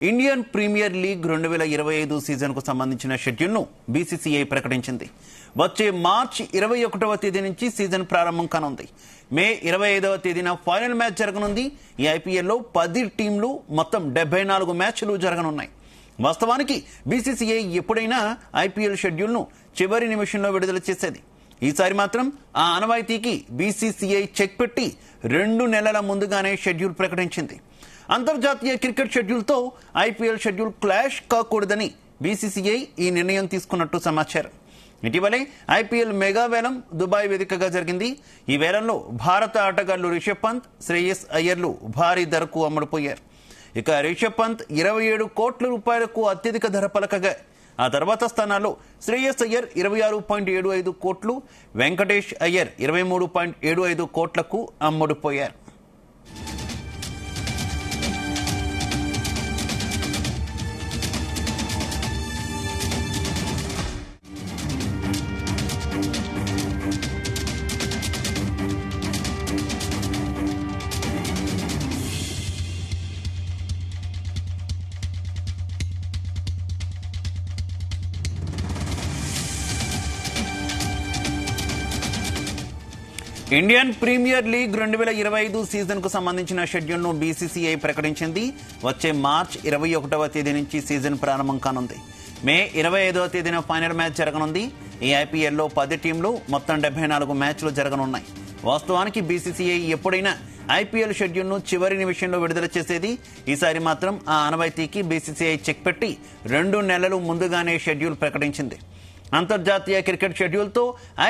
Indian premier league 2025 సీజన్కు సంబంధించిన షెడ్యూల్ను BCCI ప్రకటించింది. వచ్చే మార్చి 21వ తేదీ నుంచి సీజన్ ప్రారంభం కానుంది. మే 25వ తేదీన ఫైనల్ మ్యాచ్ జరగనుంది. ఈ ఐపీఎల్లో 10 టీంలు మొత్తం 74 మ్యాచ్లు జరగనున్నాయి. వాస్తవానికి బీసీసీఐ ఎప్పుడైనా ఐపీఎల్ షెడ్యూల్ను చివరి నిమిషంలో విడుదల చేసేది. ఈసారి మాత్రం ఆ ఆనవాయితీకి బీసీసీఐ చెక్ పెట్టి 2 నెలల ముందుగానే షెడ్యూల్ ప్రకటించింది. అంతర్జాతీయ క్రికెట్ షెడ్యూల్తో ఐపీఎల్ షెడ్యూల్ క్లాష్ కాకూడదని బీసీసీఐ ఈ నిర్ణయం తీసుకున్నట్టు సమాచారం. ఇటీవలే ఐపీఎల్ మెగా వేలం దుబాయ్ వేదికగా జరిగింది. ఈ వేలంలో భారత ఆటగాళ్లు రిషబ్ పంత్, శ్రేయస్ అయ్యర్లు భారీ ధరకు అమ్ముడుపోయారు. ఇక రిషబ్ పంత్ 27 కోట్ల రూపాయలకు అత్యధిక ధర పలకగా, ఆ తర్వాత స్థానాల్లో శ్రేయస్ అయ్యర్ 26.75 కోట్లు, వెంకటేష్ అయ్యర్ 23.75 కోట్లకు అమ్ముడుపోయారు. ఇండియన్ ప్రీమియర్ లీగ్ 2025 సీజన్ కు సంబంధించిన షెడ్యూల్ ను బీసీసీఐ ప్రకటించింది. వచ్చే మార్చ్ 21వ తేదీ నుంచి సీజన్ ప్రారంభం కానుంది. మే 25వ తేదీన ఫైనల్ మ్యాచ్ జరగనుంది. ఈ ఐపీఎల్లో 10 టీంలు మొత్తం 74 మ్యాచ్లు జరగనున్నాయి. వాస్తవానికి బీసీసీఐ ఎప్పుడైనా ఐపీఎల్ షెడ్యూల్ ను చివరి నిమిషంలో విడుదల చేసేది. ఈసారి మాత్రం ఆ ఆనవాయితీకి బీసీసీఐ చెక్ పెట్టి 2 నెలలు ముందుగానే షెడ్యూల్ ప్రకటించింది. అంతర్జాతీయ క్రికెట్ షెడ్యూల్తో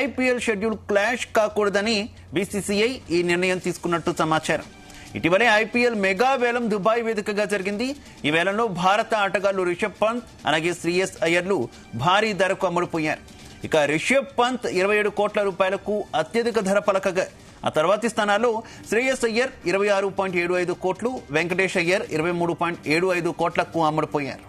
ఐపీఎల్ షెడ్యూల్ క్లాష్ కాకూడదని బీసీసీఐ ఈ నిర్ణయం తీసుకున్నట్టు సమాచారం. ఇటీవలే ఐపీఎల్ మెగా వేలం దుబాయ్ వేదికగా జరిగింది. ఈ వేలంలో భారత ఆటగాళ్లు రిషబ్ పంత్ అలాగే శ్రేయస్ అయ్యర్లు భారీ ధరకు అమ్ముడుపోయారు. ఇక రిషబ్ పంత్ 27 కోట్ల రూపాయలకు అత్యధిక ధర పలకగా, ఆ తర్వాతి స్థానాల్లో శ్రేయస్ అయ్యర్ 26.75 కోట్లు, వెంకటేష్ అయ్యర్ 23.75 కోట్లకు అమ్ముడుపోయారు.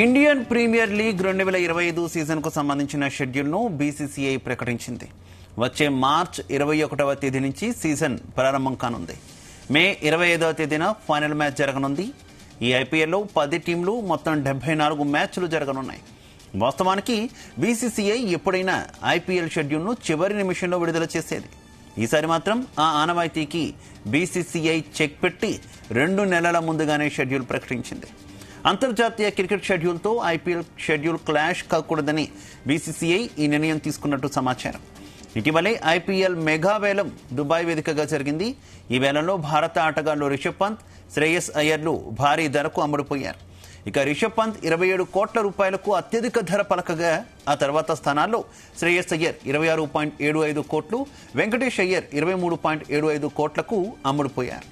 ఇండియన్ ప్రీమియర్ లీగ్ 2025 సీజన్ కు సంబంధించిన షెడ్యూల్ ను బీసీసీఐ ప్రకటించింది. వచ్చే మార్చ్ 21వ తేదీ నుంచి సీజన్ ప్రారంభం కానుంది. మే 25వ తేదీన ఫైనల్ మ్యాచ్ జరగనుంది. ఈ ఐపీఎల్లో 10 టీంలు మొత్తం 74 మ్యాచ్లు జరగనున్నాయి. వాస్తవానికి బీసీసీఐ ఎప్పుడైనా ఐపీఎల్ షెడ్యూల్ ను చివరి నిమిషంలో విడుదల చేసేది. ఈసారి మాత్రం ఆ ఆనవాయితీకి బీసీసీఐ చెక్ పెట్టి 2 నెలల ముందుగానే షెడ్యూల్ ప్రకటించింది. అంతర్జాతీయ క్రికెట్ షెడ్యూల్తో ఐపీఎల్ షెడ్యూల్ క్లాష్ కాకూడదని బీసీసీఐ ఈ నిర్ణయం తీసుకున్నట్టు సమాచారం. ఇటీవలే ఐపీఎల్ మెగా వేలం దుబాయ్ వేదికగా జరిగింది. ఈ వేలంలో భారత ఆటగాళ్లు రిషబ్ పంత్, శ్రేయస్ అయ్యర్లు భారీ ధరకు అమ్ముడుపోయారు. ఇక రిషబ్ పంత్ 27 కోట్ల రూపాయలకు అత్యధిక ధర పలకగా, ఆ తర్వాత స్థానాల్లో శ్రేయస్ అయ్యర్ 26.75 కోట్లు, వెంకటేష్ అయ్యర్ 23.75 కోట్లకు అమ్ముడుపోయారు.